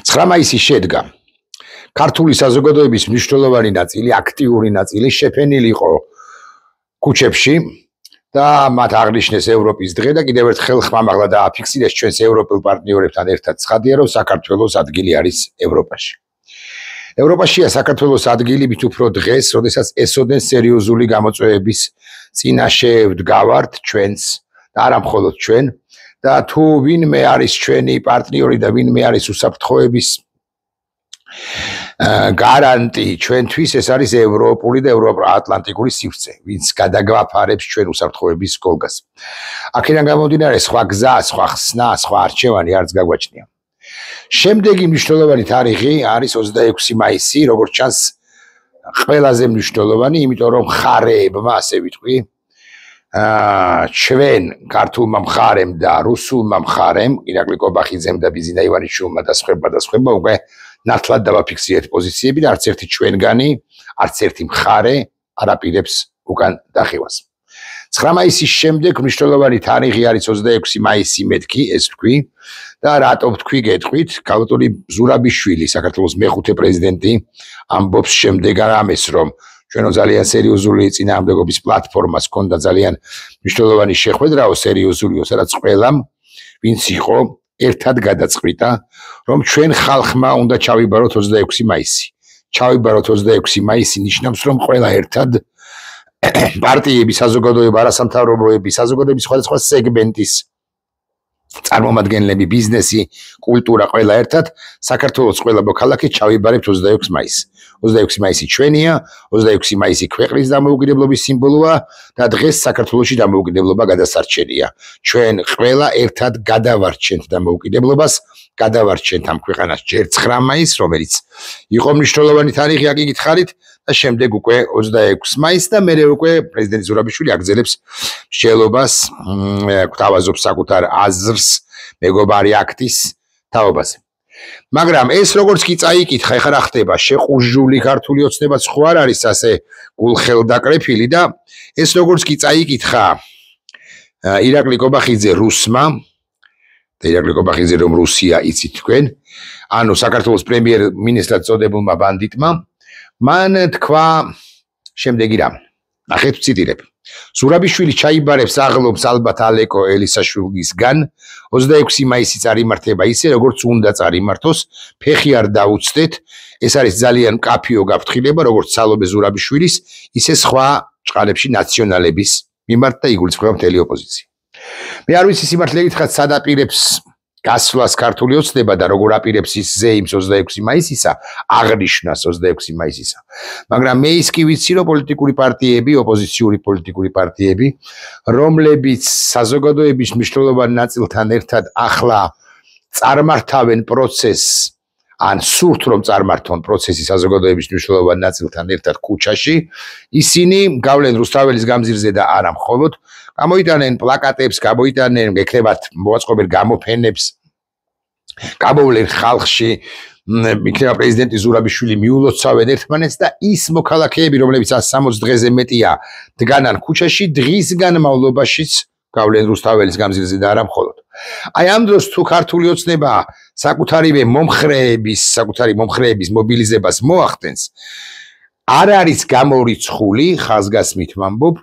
9 მაისი შედგა. ქართული საზოგადოების მნიშვნელოვანი ნაწილი, აქტიური ნაწილი შეფენილი იყო ქუჩებში და მათ აღნიშნეს ევროპის დღე და კიდევ ერთხელ ხმამაღლა დააფიქსირეს ჩვენს ევროპელ პარტნიორებთან ერთად ცხადია, რომ საქართველოს ადგილი არის ევროპაში. ევროპაშია საქართველოს ადგილი მით უფრო დღეს, როდესაც ესოდენ სერიოზული გამოწვევების წინაშე ვდგავართ ჩვენს და არა მხოლოდ ჩვენ და თუ ვინმე არის ჩვენი პარტნიორი და ვინმე არის უსაფრთხოების გარანტი ჩვენთვის ეს არის ევროპული და ევროატლანტიკური სივრცე, ვინც გადაგვაფარებს ჩვენ უსაფრთხოების გოლგას. აქედან გამომდინარე სხვა გზა, სხვა ხსნა, სხვა არჩევანი არც გაგვაჩნია. შემდეგი მნიშვნელოვანი თარიღი არის 26 მაისი, როგორც ჩანს, ყველაზე მნიშვნელოვანი, იმიტომ რომ მხარეებმა, ასე ვიტყვი, ჩვენ ქართულმა მხარემ და რუსულმა მხარემ, ირაკლი კობახიძემ და ბიზინა ივანიშვილმა და სხვა უკვე ნათლად დავაფიქსირეთ პოზიციები და არც ერთი ჩვენგანი, არც ერთი მხარე არ აპირებს უკან დახევას. 9 მაისის შემდეგ მნიშვნელოვანი თარიღი არის 26 მაისი მეთქი, ეს ვთქვი და რატო ვთქვი გეტყვით, ქალბატონი ზურაბიშვილი, საქართველოს მეხუთე პრეზიდენტი ამბობს შემდეგ ამას, რომ ჩვენო ძალიან სერიოზული წინააღმდეგობის პლატფორმას ჰქონდა ძალიან მნიშვნელოვანი შეხვედრაო სერიოზულიო, სადაც ყველამ ვინც იყო ერთად გადაწყვიტა, რომ ჩვენ ხალხმა უნდა ჩავიბაროთ 26 მაისი. ჩავიბაროთ 26 მაისი ნიშნავს, რომ ყველა ერთად პარტიების, საზოგადოება, არასამთავრობოების, საზოგადოების სხვადასხვა სეგმენტის წარმომადგენლები, ბიზნესი, კულტურა ყველა ერთად საქართველოს ყველა მოქალაქე ჩავიბარებთ 26 მაისს. 26 მაისი ჩვენია, 26 მაისი ქვეყნის დამოუკიდებლობის სიმბოლოა და დღეს საქართველოში დამოუკიდებლობა გადასარჩენია. ჩვენ ყველა ერთად გადავარჩენთ დამოუკიდებლობას, გადავარჩენთ ამ ქვეყანას ჯერ 9 მაისს, რომელიც იყო მნიშვნელოვანი თარიღი, აქ გითხარით და შემდეგ უკვე 26 მაისს და მერე უკვე პრეზიდენტი ზურაბიშვილი აგრძელებს მსჯელობას, გვთავაზობს საკუთარ აზრს მეგობარი აქტის თაობაზე. მაგრამ ეს როგორც კი წაიკითხა, ეხლა რა ხდება, შეყუჟული ქართული ოცნება ხო არ არის ასე გულხელდაკრეფილი და ეს როგორც კი წაიკითხა ირაკლი კობახიძე რუსმა და ირაკლი კობახიძე რომ რუსია იცით თქვენ, ანუ საქართველოს პრემიერ-მინისტრად წოდებულმა ბანდიტმა, მან თქვა შემდეგი რამ. ნახეთ ვციტირებ. ზურაბიშვილი ჩაიბარებს აღლობს ალბათ ალეკო ელისაშვილისგან 26 მაისი წარიმართება ისე როგორც უნდა წარიმართოს, ფეხი არ დაუცდეთ, ეს არის ძალიან მკაფიო გაფრთხილება როგორც სალობე ზურაბიშვილის, ისე სხვა ჭყალებში ნაციონალების მიმართ და იგულისხმება მთელი ოპოზიცია. მე არ ვიცი სიმართლე გითხრათ, სად აპირებს გასვლას ქართული ოცნება და როგორ აპირებს ის ზეიმს 26 მაისისა, აღნიშვნას 26 მაისისა. მაგრამ მე ის კი ვიცი, რომ პოლიტიკური პარტიები, ოპოზიციური პოლიტიკური პარტიები, რომლებიც საზოგადოების მნიშვნელოვან ნაწილთან ერთად ახლა წარმართავენ პროცესს, ან სურთ რომ წარმართონ პროცესი საზოგადოების მნიშვნელოვან ნაწილთან ერთად ქუჩაში, ისინი გავლენ რუსთაველის გამზირზე და არა მხოლოდ, გამოიტანენ პლაკატებს, გამოიტანენ ეკრებათ მოაწყობენ გამოფენებს, გამოვლენ ხალხში, იქნება პრეზიდენტი ზურაბიშვილი მიულოცავენ ერთმანეთს და ის მოქალაქეები, რომლებიც 160 დღეზე მეტია დგანან ქუჩაში, დღის განმავლობაშიც გავლენ რუსთაველის გამზირზე და არა მხოლოდ. აი ამ დროს თუ ქართული ოცნება საკუთარი მომხრეების მობილიზებას მოახდენს, არ არის გამორიცხული, ხაზგასმით ვამბობ,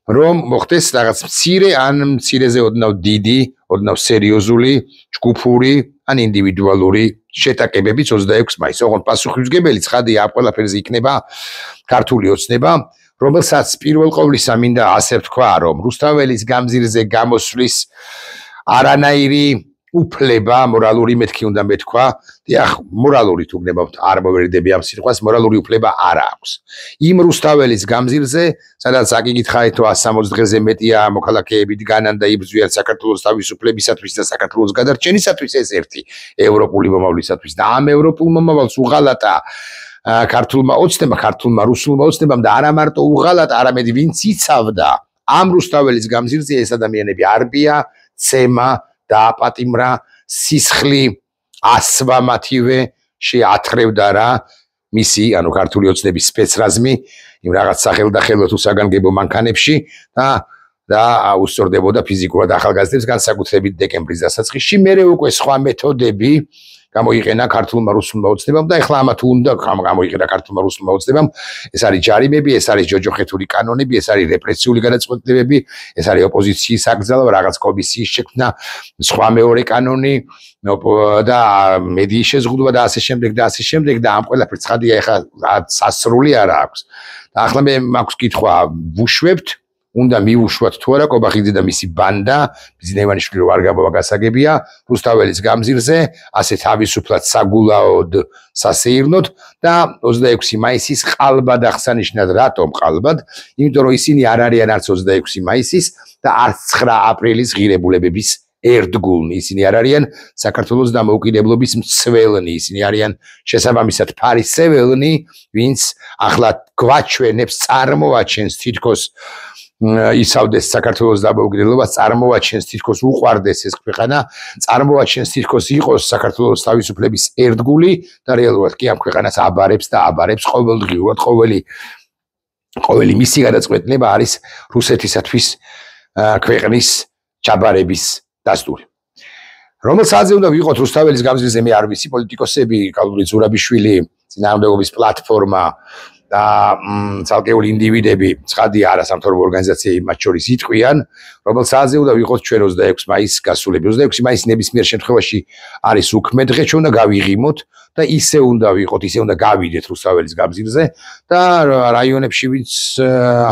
რომ მოხდეს რაღაც მცირე ან მცირეზე ოდნავ დიდი, ოდნავ სერიოზული, ჯგუფური ან ინდივიდუალური შეტაკებებიც 26 მაისს. ოღონდ პასუხისმგებელი ცხადია ამ ყველაფერზე იქნება ქართული ოცნება, რომელსაც პირველ ყოვლისა მინდა ასე ვთქვა, რომ რუსთაველის გამზირზე გამოსვლის არანაირი უფლება, მორალური მეთქი უნდა მეთქვა, დიახ, მორალური თუ გნებავთ, არ მოვერიდები ამ სიტყვას, მორალური უფლება არ აქვს. იმ რუსთაველის გამზირზე, სადაც აკითხავთ, თუ 160 დღეზე მეტია მოქალაქეები დგანან და იბრძვიან საქართველოს თავისუფლებისათვის და საქართველოს გადარჩენისათვის, ეს ერთი ევროპული მომავლისათვის და ამ ევროპულ მომავალს უღალატა ქართულმა ოცნებამ, ქართულმა რუსულმა ოცნებამ და არა მარტო უღალატა, არამედ ვინც იცავდა ამ რუსთაველის გამზირზე, ეს ადამიანები არბია, ცემა და აპატიმრა, სისხლი ასვა მათივე შეათრევდა რა მისი, ანუ ქართული ოცნების სპეცრაზმი, იმ რაღაც სახელდახელო თუ საგანგებო მანქანებში და უსწორდებოდა ფიზიკურად ახალგაზრდებს განსაკუთრებით დეკემბრის დასაწყისში. მერე უკვე სხვა მეთოდები გამოიყენა ქართულმა რუსულმა ოცნებამ და ეხლა ამათ უნდა გამოიყენა ქართულმა რუსულმა ოცნებამ. ეს არის ჯარიმები, ეს არის ჯოჯოხეთური კანონები, ეს არის რეპრესიული გადაწყვეტილებები, ეს არის ოპოზიციის აკრძალვა, რაღაც კომისიის შექმნა, სხვა მეორე კანონი და მედიის შეზღუდვა და ასე შემდეგ და ამ ყველაფერს ცხადია ეხლა სასრული არ აქვს. და ახლა მე მაქვს კითხვა, ვუშვებთ უნდა მიუშვათ თუ არა კობახიძე და მისი ბანდა, ბიზნესმენები რო არ გაბავა გასაგებია, რუსთაველის გამზირზე, ასე თავისუფლად საგულაოდ სასეირნოდ და 26 მაისის ყალბად აღსანიშნად, რატომ ყალბად? იმიტომ რომ ისინი არ არიან არც 26 მაისის და არც 9 აპრილის ღირებულებების ერთგულნი, ისინი არ არიან საქართველოს დამოუკიდებლობის მცველნი, ისინი არიან შესაბამისად ფარისეველნი, ვინც ახლა გვაჩვენებს, წარმოაჩენს თითქოს ისავდეს საქართველოს დამოუკიდებლობას, წარმოაჩენს თითქოს უყვარდეს ეს ქვეყანა, წარმოაჩენს თითქოს იყოს საქართველოს თავისუფლების ერთგული და რეალურად კი ამ ქვეყანას აბარებს და აბარებს ყოველდღიურად, ყოველი მისი გადაწყვეტილება არის რუსეთისათვის ქვეყნის ჩაბარების დასტური. რომელსაც უნდა ვიყოთ რუსთაველის გამზირზე მე არ ვიცი, პოლიტიკოსები, კალური ზურაბიშვილი, წინააღმდეგობის პლატფორმა და ცალკეული ინდივიდები, ცხადია არასამთავრობო ორგანიზაციები მათ შორის იტყვიან, რომელსაც უნდა ვიყოთ ჩვენ 26 მაისს გასულები. 26 მაისი ნებისმიერ შემთხვევაში არის უქმე დღე, ჩვენ უნდა გავიღიმოთ და ისე უნდა ვიყოთ, ისე უნდა გავიდეთ რუსთაველის გამზირზე და რაიონებში ვინც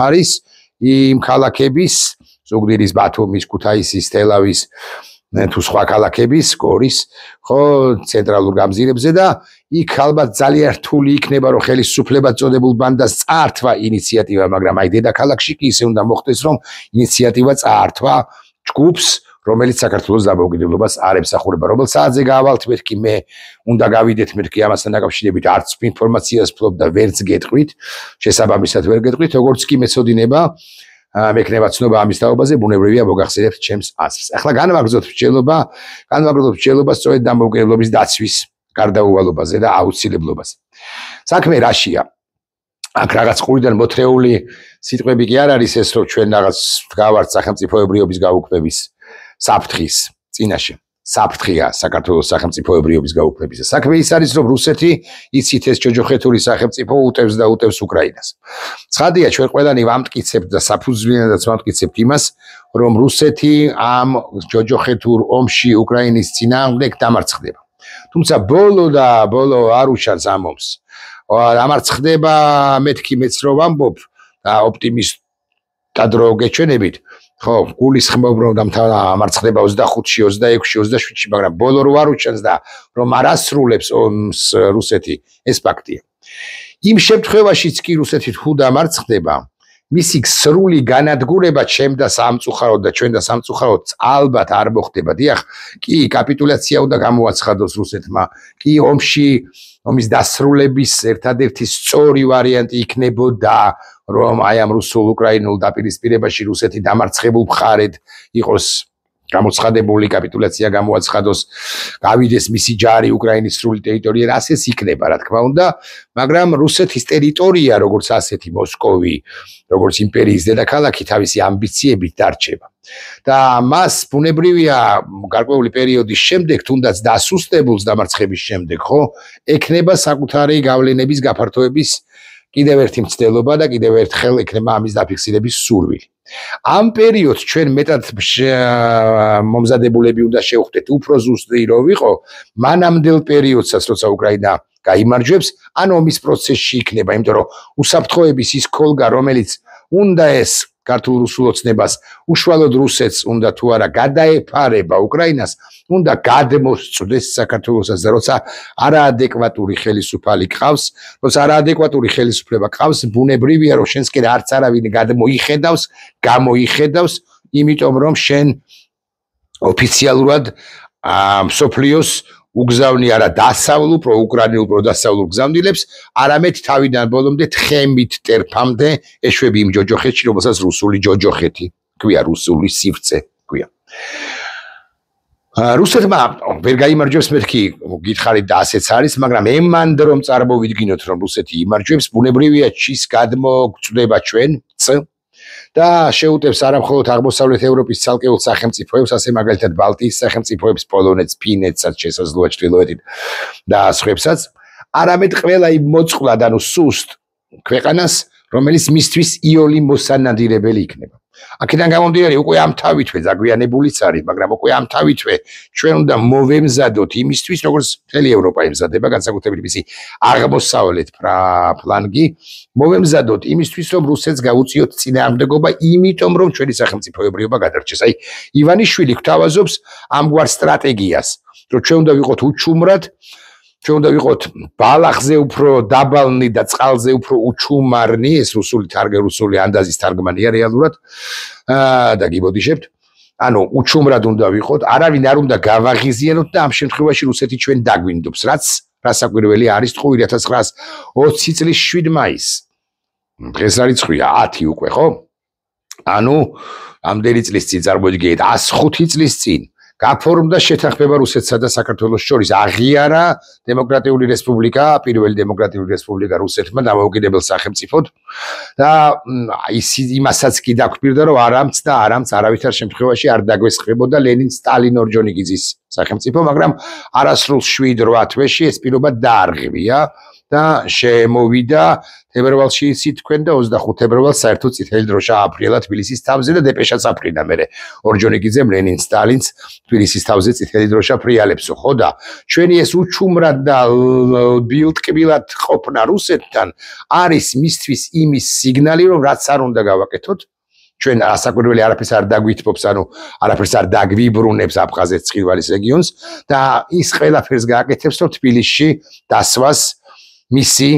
არის იმ ქალაქების ზუგდიდის, ბათუმის, ქუთაისის, თელავის თუ სხვა ქალაქების, გორის, ხო, ცენტრალურ გამზირებზე და იქ ალბათ ძალიან რთული იქნება, რომ ხელისუფლებად წოდებულ ბანდას წაართვა ინიციატივა, მაგრამ აი დედაქალაქში კი ისე უნდა მოხდეს, რომ ინიციატივა წაართვა ჯგუფს, რომელიც საქართველოს დამოუკიდებლობას არ ემსახურება. რომელ საათზე გავალთ მეთქი მე, უნდა გავიდეთ მეთქი ამასთან დაკავშირებით არც ინფორმაციას ფლობ და ვერც გეტყვით, შესაბამისად ვერ გეტყვით, როგორც კი მეცოდინება მექნება ცნობა ამის თაობაზე, ბუნებრივია მოგახსენებთ ჩემს აზრს. ახლა განვაგრძოთ მსჯელობა სწორედ დამოუკიდებლობის დაცვის გარდაუვალობაზე და აუცილებლობაზე. საქმე რაშია? აქ რაღაც ყურიდან მოთრეული სიტყვები კი არ არის ეს, რომ ჩვენ რაღაც გავართ სახელმწიფოებრიობის გაუქმების საფრთხის წინაშე. საფრთხეა საქართველოს სახელმწიფოებრიობის გაუქმებისა. საქმე ის არის, რომ რუსეთი იცით ეს ჯოჯოხეთური სახელმწიფო უტევს და უტევს უკრაინას. ცხადია, ჩვენ ყველანი ვამტკიცებთ და საფუძვლიანადაც ვამტკიცებთ იმას, რომ რუსეთი ამ ჯოჯოხეთურ ომში უკრაინის წინააღმდეგ დამარცხდება. თუმცა ბოლო არ უშავს ამ ომს. დამარცხდება მეთქი მეც რო ვამბობ და ოპტიმისტად რო გეჩვენებით, ხო, გულისხმობ რომ დამარცხდება 25-ში, 26-ში, 27-ში, მაგრამ ბოლო რო არ უშავს და რომ არ ასრულებს ომს რუსეთი, ეს ფაქტია. იმ შემთხვევაშიც კი რუსეთი თუ დამარცხდება, მისი სრული განადგურება ჩემ და სამწუხაროდ და ჩვენ და სამწუხაროდ ალბათ არ მოხდება. დიახ, კი კაპიტულაცია უნდა გამოაცხადოს რუსეთმა, კი ომის დასრულების ერთადერთი სწორი ვარიანტი იქნებოდა, რომ აი ამ რუსულ-უკრაინულ დაპირისპირებაში რუსეთი დამარცხებულ მხარედ იყოს გამოცხადებული, კაპიტულაცია გამოაცხადოს, გავიდეს მისი ჯარი უკრაინის სრული ტერიტორიაზე, ასეც იქნება, რა თქმა უნდა, მაგრამ რუსეთის ტერიტორია, როგორც ასეთი მოსკოვი, როგორც იმპერიის დედაქალაქი, თავისი ამბიციებით დარჩება. და მას ბუნებრივია გარკვეული პერიოდის შემდეგ, თუნდაც დასუსტებულს დამარცხების შემდეგ, ხო, ექნება საკუთარი გავლენების გაფართოების კიდევ ერთი მცდელობა და კიდევ ერთხელ ექნება ამის დაფიქსირების სურვილი. ამ პერიოდს ჩვენ მეტად მომზადებულები უნდა შევხვდეთ, უფრო ზუსტი რო ვიყო, მანამდელ პერიოდსაც, როცა უკრაინა გაიმარჯვებს, ან ომის პროცესში იქნება, იმიტომ რომ უსაფრთხოების ის ქოლგა, რომელიც უნდა ეს ქართულ რუსულ ოცნებას უშუალოდ რუსეთს უნდა თუ არა გადაეფარება უკრაინას, უნდა გადმოსწდეს საქართველოსაც და როცა არაადეკვატური ხელისუფალი ყავს, როცა არაადეკვატური ხელისუფლება ყავს, ბუნებრივია რომ შენსკენ არც არავინ გამოიხედავს, იმიტომ რომ შენ ოფიციალურად მსოფლიოს უგზავნი არა დასავლურ, პროუკრაინულ, პროდასავლურ გზავნილებს, არამედ თავიდან ბოლომდე თხემით ტერფამდე ეშვები იმ ჯოჯოხეთში, რომელსაც რუსული ჯოჯოხეთი ქვია, რუსული სივრცე ქვია. რუსეთმა ვერ გაიმარჯვებს მეთქი გითხარით და ასეც არის, მაგრამ ემანდ რომ წარმოვიდგინოთ, რომ რუსეთი იმარჯვებს, ბუნებრივია ჩის გადმოგწვდება ჩვენც და შეუტევს არა მხოლოდ აღმოსავლეთ ევროპის ცალკეულ სახელმწიფოებს, ასე მაგალითად ბალტიის სახელმწიფოებს, პოლონეთს, ფინეთსაც შესაძლოა ჩრდილოეთით და სხვებსაც, არამედ ყველა იმ მოწყვლად, ანუ სუსტ ქვეყანას, რომელიც მისთვის იოლი მოსანადირებელი იქნება. აქედან გამომდინარე, უკვე ამთავითვე დაგვიანებულიც არის, მაგრამ უკვე ამთავითვე ჩვენ უნდა მოვემზადოთ იმისთვის, როგორც მთელი ევროპა ემზადება, განსაკუთრებით მისი აღმოსავლეთ ფლანგი, მოვემზადოთ იმისთვის, რომ რუსეთს გაუწიოთ წინააღმდეგობა, იმიტომ რომ ჩვენი სახელმწიფოებრიობა გადარჩეს. აი, ივანიშვილი გვთავაზობს ამგვარ სტრატეგიას, რომ ჩვენ უნდა ვიყოთ უჩუმრად, ჩვენ უნდა ვიყოთ ბალახზე უფრო დაბალნი და წყალზე უფრო უჩუმარნი, ეს რუსული ანდაზის თარგმანია რეალურად და გიბოდიშებთ. ანუ უჩუმრად უნდა ვიყოთ, არავინ არ უნდა გავაღიზიანოთ და ამ შემთხვევაში რუსეთი ჩვენ დაგვინდობს, რაც რასაკვირველი არის ტყუილ 1920 წლის 7 მაისს. დღეს რა რიცხვია 10 უკვე, ხო? ანუ ამდენი წლის წინ წარმოიდგინეთ 105 წლის წინ გაფორმდა შეთანხმება რუსეთსა და საქართველოს შორის, აღიარა დემოკრატიული რესპუბლიკა, პირველი დემოკრატიული რესპუბლიკა რუსეთმა დამოუკიდებელ სახელმწიფოდ და იმასაც კი დაგვირდა, რომ არამც არავითარ შემთხვევაში არ დაგვესხებოდა ლენინ-სტალინ ორჯონიკიძის სახელმწიფო, მაგრამ არასრულ 7-8 თვეში ეს პირობა დაარღვია და შემოვიდა თებერვალში იცით თქვენ და 25 თებერვალს საერთოდ წითელი დროშა აფრიელა თბილისის თავზე და დეპეშაც აფრინა მერე ორჯონიკიძემ ლენინ-სტალინს თბილისის თავზე წითელი დროშა ფრიალებსო, ხო და ჩვენი ეს უჩუმრად და ბილტკბილად ყოფნა რუსეთთან არის მისთვის იმის სიგნალი, რომ რაც არ უნდა გავაკეთოთ, ჩვენ ასაკვირველი არაფერს არ დაგვითბობს, ანუ არაფერს არ დაგვიბრუნებს აფხაზეთის ცხინვალის რეგიონს და ის ყველაფერს გააკეთებს, რომ თბილისში დასვას მისი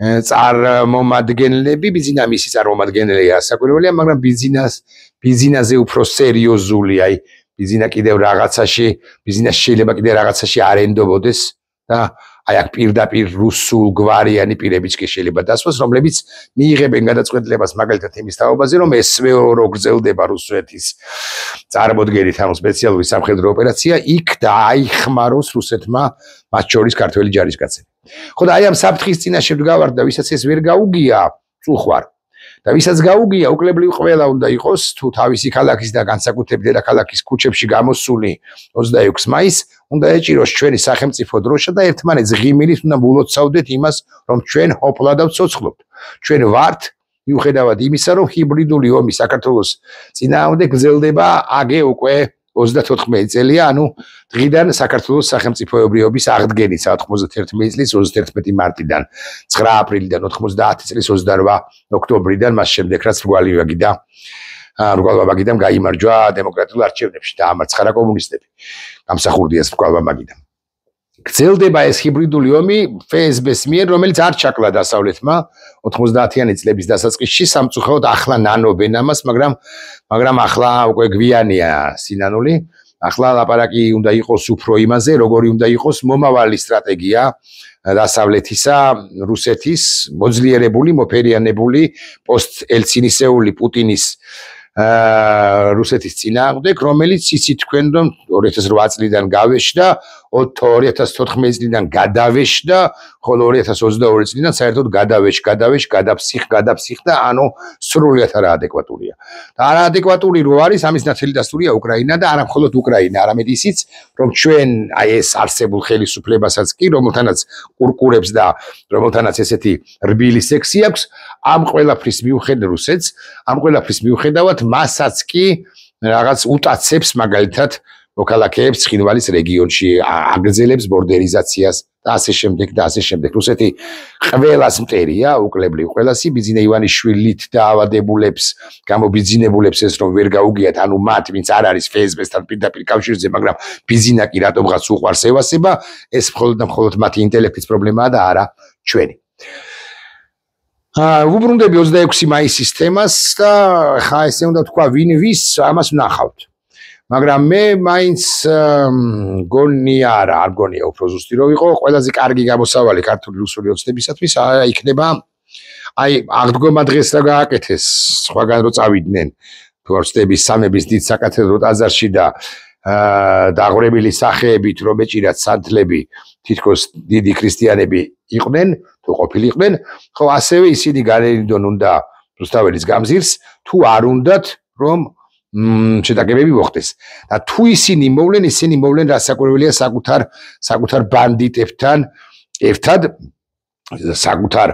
წარმომადგენლები, ბიზინა მისი წარმომადგენელია ასაკვირველია, მაგრამ ბიზინაზე უფრო სერიოზული, აი ბიზინა კიდევ რაღაცაში, ბიზინას შეიძლება კიდევ რაღაცაში არ ენდობოდეს და აი აქ პირდაპირ რუსულ გვარიანი პირებიც კი შეიძლება დასვას, რომლებიც მიიღებენ გადაწყვეტილებას მაგალითად იმის თაობაზე, რომ SVO-ро გრძელდება რუსეთის წარმოდგენით, ანუ სპეციალური სამხედრო ოპერაცია, იქ დააიხმაროს რუსეთმა მათ შორის ქართველი ჯარისკაცები. ხო და აი ამ საფრთხის წინაშე ვდგავართ და ვისაც ეს ვერ გაუგია, წუხვარ. და ვისაც გაუგია, უკლებლივ ყველა უნდა იყოს, თუ თავისი ქალაქის და განსაკუთრებით დედაქალაქის ქუჩებში გამოსული 26 მაისს, უნდა ეჭიროს ჩვენი სახელმწიფო დროშა და ერთმანეთს ღიმილით უნდა მულოცავდეთ იმას, რომ ჩვენ ჰოპლა და ვცოცხლობთ. ჩვენ ვართ, მიუხედავად იმისა, რომ ჰიბრიდული ომი საქართველოს წინააღმდეგ გრძელდება აგე უკვე 34 წელია, ანუ დღიდან საქართველოს სახელმწიფოებრიობის აღდგენით 91 წლის 31 მარტიდან 9 აპრილიდან 90 წლის 28 ოქტომბრიდან მას შემდეგ რაც რგვალვაბაგიდამ გაიმარჯვა დემოკრატიულ არჩევნებში და ამარცხარა კომუნისტები. გამსახურდია ეს რგვალვაბაგიდამ. გრძელდება ეს ჰიბრიდული ომი FSB-ს მიერ, რომელიც არ ჩაკლა დასავლეთმა 90-იანი წლების დასაწყისში, სამწუხაროდ ახლა ნანობენ ამას, მაგრამ ახლა უკვე გვიანია სინანული. ახლა ლაპარაკი უნდა იყოს უფრო იმაზე, როგორი უნდა იყოს მომავალი სტრატეგია დასავლეთისა, რუსეთის მოძლიერებული, მოფერიანებული, პოსტ-ელცინისეული პუტინის რუსეთის წინააღმდეგ, რომელიც იცით თქვენ რომ 2008 წლიდან გავეშდა, 2014 წლიდან გადავეშდა, ხოლო 2022 წლიდან საერთოდ გადაფსიხ და ანუ სრულიად არაადეკვატურია. და არაადეკვატური რო არის, ამის ნათელი დასტურია უკრაინა და არა მხოლოდ უკრაინა, არამედ ისიც, რომ ჩვენ აი ეს არსებულ ხელისუფლებასაც კი, რომელთანაც კურკურებს და რომელთანაც ესეთი რბილი სექსი აქვს, ამ ყველაფრის მიუხედავად მასაც კი რაღაც უტაცებს მაგალითად მოქალაქეებს ცხინვალის რეგიონში, აგრძელებს ბორდერიზაციას და ასე შემდეგ და ასე შემდეგ. რუსეთი ყველას მტერია, უკლებლივ ყველასი, ბიზინა ივანიშვილით დაავადებულებს, გამობიძინებულებს ეს რომ ვერ გაუგიათ, ანუ მათ, ვინც არ არის FSB-სთან პირდაპირ კავშირზე, მაგრამ ბიზინა კი რატომღაც უყვარს ევასება, ეს მხოლოდ და მხოლოდ მათი ინტელექტის პრობლემაა და არა ჩვენი. ვუბრუნდები 26 მაისის თემას და ხა ესე უნდა თქვა ვინ ვის ამას ვნახავთ. მაგრამ მე მაინც არ გონია უფრო ზუსტი რო იყო, ყველაზე კარგი გამოსავალი ქართული რუსული ოცნებისათვის იქნება აი აღდგომა დღეს რა გააკეთეს, სხვაგან რო წავიდნენ ფორსტების სამების დიდ საკათედრო ტაძარში და დაღვრებილი სახეებით რომ ეჭირათ სანთლები თითქოს დიდი ქრისტიანები იყვნენ თუ ყოფილიყვნენ, ხო ასევე ისინი განერიდონ უნდა რუსთაველის გამზირს თუ არ უნდათ რომ შეტაკებები მოხდეს და თუ ისინი მოვლენ რასაკვირველია საკუთარ ბანდიტებთან ერთად საკუთარ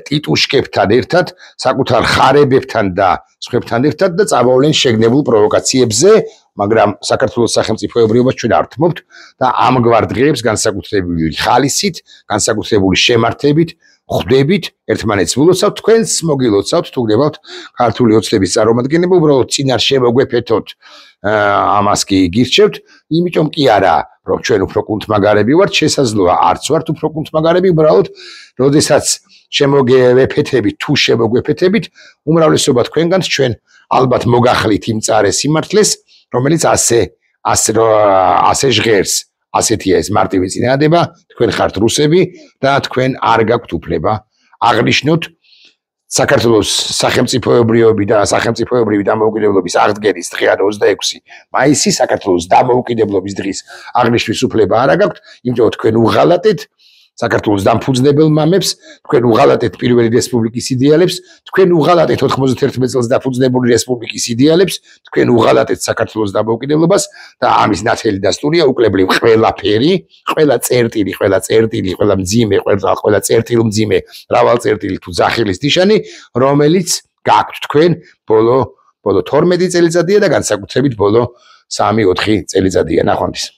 ტიტუშკებთან ერთად საკუთარ ხარებებთან და სხვებთან ერთად და წამოვლენ შეგნებულ პროვოკაციებზე მაგრამ საქართველოს სახელმწიფოებრიობას ჩვენ არ თმობთ და ამგვარ დღეებს განსაკუთრებული ხალისით განსაკუთრებული შემართებით ხვდებით ერთმანეთს ვილოცავთ თქვენს მოგილოცავთ თუ გნებავთ ქართული ოცნების წარმომადგენლები უბრალოდ წინარ შემოგვეფეთოთ ამას კი გირჩევთ იმიტომ კი არა რომ ჩვენ უფრო კუნთმაგარები ვართ შესაძლოა არც ვართ უფრო კუნთმაგარები უბრალოდ როდესაც შემოგვეფეთებით თუ შემოგვეფეთებით უმრავლესობა თქვენგანს ჩვენ ალბათ მოგახლით იმ წარე სიმართლეს რომელიც ასე ჟღერს ასეთია ეს მარტივი წინადადება თქვენ ხართ რუსები და თქვენ არ გაქვთ უფლება აღნიშნოთ საქართველოს სახელმწიფოებრიობი და სახელმწიფოებრივი დამოუკიდებლობის აღდგენის დღე 26 მაისი საქართველოს დამოუკიდებლობის დღის აღნიშვნის უფლება არ გაქვთ იმიტომ თქვენ უღალატეთ საქართველოს დამფუძნებელ მამებს თქვენ უღალატეთ პირველი რესპუბლიკის იდეალებს თქვენ უღალატეთ 91 წელს დაფუძნებული რესპუბლიკის იდეალებს თქვენ უღალატეთ საქართველოს დამოუკიდებლობას და ამის ნათელი დასტურია უკლებლივ ყველაფერი ყველა წერტილი ყველა მძიმე ყველა წერტილმძიმე მრავალწერტილი თუ ძახილის ნიშანი რომელიც გაქვთ თქვენ ბოლო 12 წელიწადია და განსაკუთრებით ბოლო 3-4 წელიწადია ნახვამდის